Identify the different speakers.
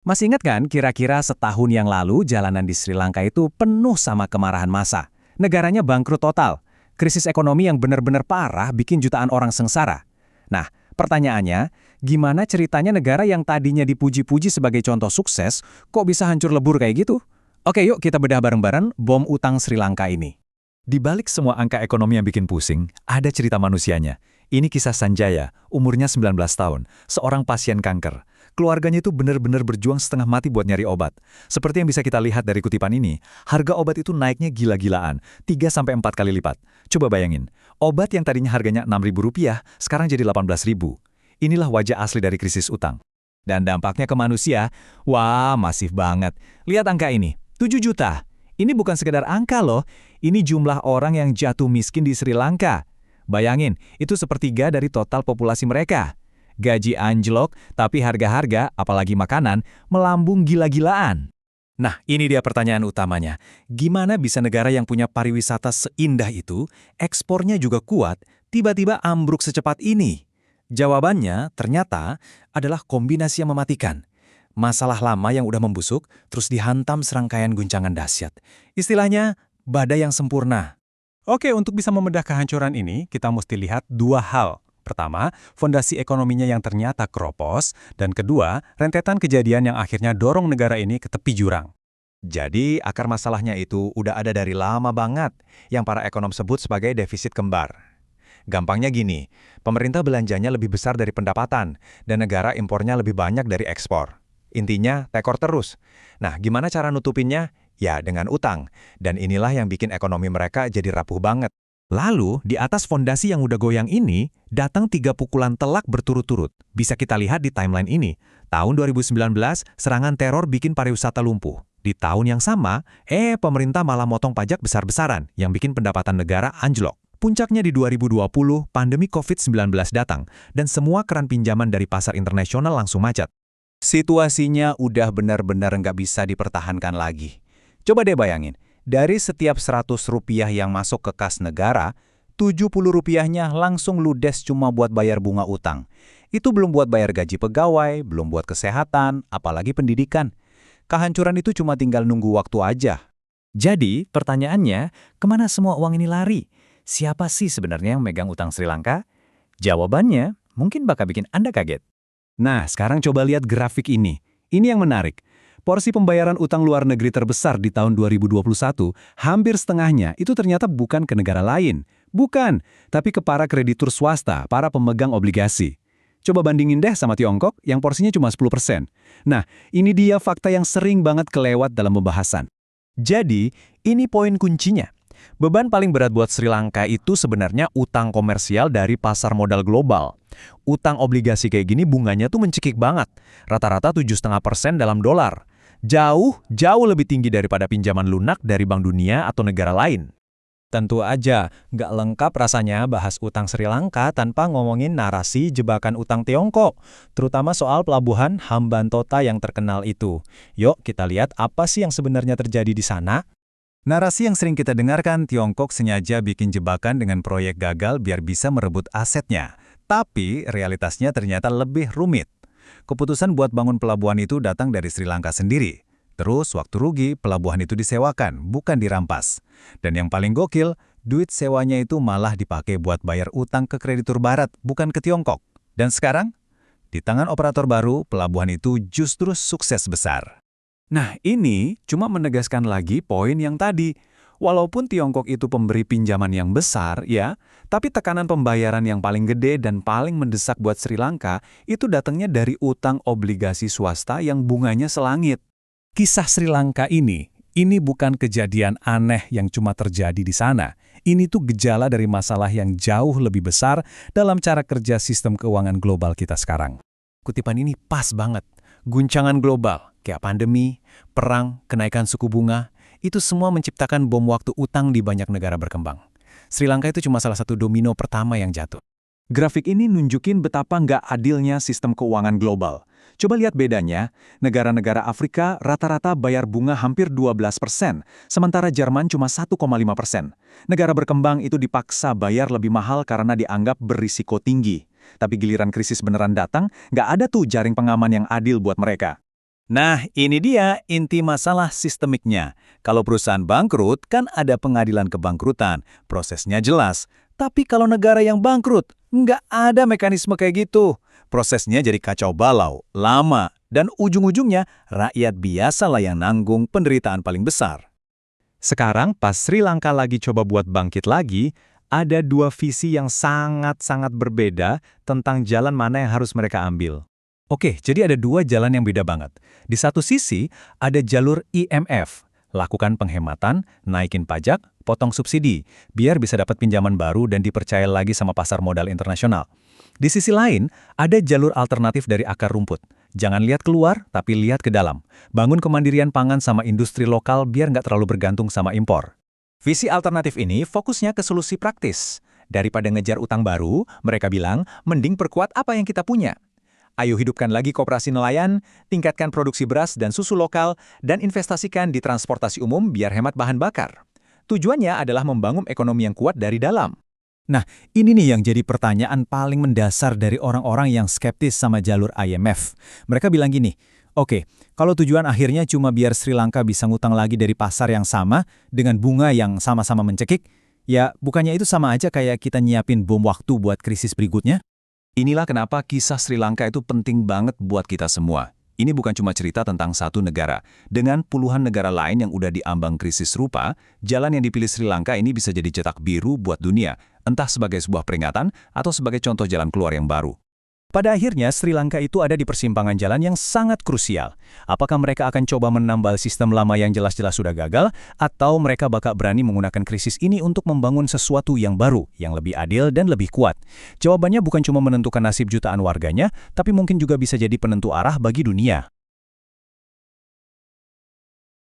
Speaker 1: Masih ingat kan kira-kira setahun yang lalu jalanan di Sri Lanka itu penuh sama kemarahan massa. Negaranya bangkrut total. Krisis ekonomi yang benar-benar parah bikin jutaan orang sengsara. Nah, pertanyaannya, gimana ceritanya negara yang tadinya dipuji-puji sebagai contoh sukses, kok bisa hancur lebur kayak gitu? Oke, yuk kita bedah bareng-bareng bom utang Sri Lanka ini.
Speaker 2: Di balik semua angka ekonomi yang bikin pusing, ada cerita manusianya. Ini kisah Sanjaya, umurnya 19 tahun, seorang pasien kanker. Keluarganya itu benar-benar berjuang setengah mati buat nyari obat. Seperti yang bisa kita lihat dari kutipan ini, harga obat itu naiknya gila-gilaan, 3-4 kali lipat. Coba bayangin, obat yang tadinya harganya Rp6.000, sekarang jadi Rp18.000. Inilah wajah asli dari krisis utang.
Speaker 1: Dan dampaknya ke manusia, wah masif banget. Lihat angka ini, 7 juta. Ini bukan sekedar angka loh, ini jumlah orang yang jatuh miskin di Sri Lanka. Bayangin, itu sepertiga dari total populasi mereka. Gaji anjlok, tapi harga-harga, apalagi makanan, melambung gila-gilaan. Nah, ini dia pertanyaan utamanya. Gimana bisa negara yang punya pariwisata seindah itu, ekspornya juga kuat, tiba-tiba ambruk secepat ini? Jawabannya ternyata adalah kombinasi yang mematikan. Masalah lama yang udah membusuk, terus dihantam serangkaian guncangan dahsyat. Istilahnya, badai yang sempurna. Oke, untuk bisa membedah kehancuran ini, kita mesti lihat dua hal. Pertama, fondasi ekonominya yang ternyata keropos, dan kedua, rentetan kejadian yang akhirnya dorong negara ini ke tepi jurang. Jadi, akar masalahnya itu udah ada dari lama banget, yang para ekonom sebut sebagai defisit kembar. Gampangnya gini, pemerintah belanjanya lebih besar dari pendapatan, dan negara impornya lebih banyak dari ekspor. Intinya, tekor terus. Nah, gimana cara nutupinnya? Ya, dengan utang. Dan inilah yang bikin ekonomi mereka jadi rapuh banget. Lalu, di atas fondasi yang udah goyang ini, datang 3 pukulan telak berturut-turut. Bisa kita lihat di timeline ini. Tahun 2019, serangan teror bikin pariwisata lumpuh. Di tahun yang sama, pemerintah malah motong pajak besar-besaran, yang bikin pendapatan negara anjlok. Puncaknya di 2020, pandemi COVID-19 datang, dan semua keran pinjaman dari pasar internasional langsung macet. Situasinya udah benar-benar nggak bisa dipertahankan lagi. Coba deh bayangin, dari setiap Rp100 yang masuk ke kas negara, Rp70-nya langsung ludes cuma buat bayar bunga utang. Itu belum buat bayar gaji pegawai, belum buat kesehatan, apalagi pendidikan. Kehancuran itu cuma tinggal nunggu waktu aja. Jadi, pertanyaannya, kemana semua uang ini lari? Siapa sih sebenarnya yang megang utang Sri Lanka? Jawabannya mungkin bakal bikin Anda kaget. Nah, sekarang coba lihat grafik ini. Ini yang menarik. Porsi pembayaran utang luar negeri terbesar di tahun 2021, hampir setengahnya itu ternyata bukan ke negara lain. Bukan, tapi ke para kreditur swasta, para pemegang obligasi. Coba bandingin deh sama Tiongkok yang porsinya cuma 10%. Nah, ini dia fakta yang sering banget kelewat dalam pembahasan. Jadi, ini poin kuncinya. Beban paling berat buat Sri Lanka itu sebenarnya utang komersial dari pasar modal global. Utang obligasi kayak gini bunganya tuh mencekik banget. Rata-rata 7,5% dalam dolar. Jauh lebih tinggi daripada pinjaman lunak dari Bank Dunia atau negara lain. Tentu aja, nggak lengkap rasanya bahas utang Sri Lanka tanpa ngomongin narasi jebakan utang Tiongkok, terutama soal pelabuhan Hambantota yang terkenal itu. Yuk kita lihat apa sih yang sebenarnya terjadi di sana. Narasi yang sering kita dengarkan, Tiongkok sengaja bikin jebakan dengan proyek gagal biar bisa merebut asetnya. Tapi realitasnya ternyata lebih rumit. Keputusan buat bangun pelabuhan itu datang dari Sri Lanka sendiri. Terus waktu rugi, pelabuhan itu disewakan, bukan dirampas. Dan yang paling gokil, duit sewanya itu malah dipakai buat bayar utang ke kreditur barat, bukan ke Tiongkok. Dan sekarang, di tangan operator baru, pelabuhan itu justru sukses besar. Nah, ini cuma menegaskan lagi poin yang tadi. Walaupun Tiongkok itu pemberi pinjaman yang besar, ya, tapi tekanan pembayaran yang paling gede dan paling mendesak buat Sri Lanka itu datangnya dari utang obligasi swasta yang bunganya selangit. Kisah Sri Lanka ini bukan kejadian aneh yang cuma terjadi di sana. Ini tuh gejala dari masalah yang jauh lebih besar dalam cara kerja sistem keuangan global kita sekarang. Kutipan ini pas banget. Guncangan global, kayak pandemi, perang, kenaikan suku bunga, itu semua menciptakan bom waktu utang di banyak negara berkembang. Sri Lanka itu cuma salah satu domino pertama yang jatuh. Grafik ini nunjukin betapa nggak adilnya sistem keuangan global. Coba lihat bedanya, negara-negara Afrika rata-rata bayar bunga hampir 12%, sementara Jerman cuma 1,5%. Negara berkembang itu dipaksa bayar lebih mahal karena dianggap berisiko tinggi. Tapi giliran krisis beneran datang, nggak ada tuh jaring pengaman yang adil buat mereka. Nah, ini dia inti masalah sistemiknya. Kalau perusahaan bangkrut, kan ada pengadilan kebangkrutan. Prosesnya jelas. Tapi kalau negara yang bangkrut, nggak ada mekanisme kayak gitu. Prosesnya jadi kacau balau, lama, dan ujung-ujungnya rakyat biasalah yang nanggung penderitaan paling besar.
Speaker 2: Sekarang pas Sri Lanka lagi coba buat bangkit lagi, ada dua visi yang sangat-sangat berbeda tentang jalan mana yang harus mereka ambil.
Speaker 1: Oke, jadi ada dua jalan yang beda banget. Di satu sisi, ada jalur IMF. Lakukan penghematan, naikin pajak, potong subsidi, biar bisa dapat pinjaman baru dan dipercaya lagi sama pasar modal internasional. Di sisi lain, ada jalur alternatif dari akar rumput. Jangan lihat keluar, tapi lihat ke dalam. Bangun kemandirian pangan sama industri lokal biar nggak terlalu bergantung sama impor. Visi alternatif ini fokusnya ke solusi praktis. Daripada ngejar utang baru, mereka bilang, mending perkuat apa yang kita punya. Ayo hidupkan lagi koperasi nelayan, tingkatkan produksi beras dan susu lokal, dan investasikan di transportasi umum biar hemat bahan bakar. Tujuannya adalah membangun ekonomi yang kuat dari dalam. Nah, ini nih yang jadi pertanyaan paling mendasar dari orang-orang yang skeptis sama jalur IMF. Mereka bilang gini, oke, kalau tujuan akhirnya cuma biar Sri Lanka bisa ngutang lagi dari pasar yang sama, dengan bunga yang sama-sama mencekik, ya bukannya itu sama aja kayak kita nyiapin bom waktu buat krisis berikutnya? Inilah kenapa kisah Sri Lanka itu penting banget buat kita semua. Ini bukan cuma cerita tentang satu negara. Dengan puluhan negara lain yang udah diambang krisis serupa, jalan yang dipilih Sri Lanka ini bisa jadi cetak biru buat dunia, entah sebagai sebuah peringatan atau sebagai contoh jalan keluar yang baru. Pada akhirnya, Sri Lanka itu ada di persimpangan jalan yang sangat krusial. Apakah mereka akan coba menambal sistem lama yang jelas-jelas sudah gagal, atau mereka bakal berani menggunakan krisis ini untuk membangun sesuatu yang baru, yang lebih adil dan lebih kuat? Jawabannya bukan cuma menentukan nasib jutaan warganya, tapi mungkin juga bisa jadi penentu arah bagi dunia.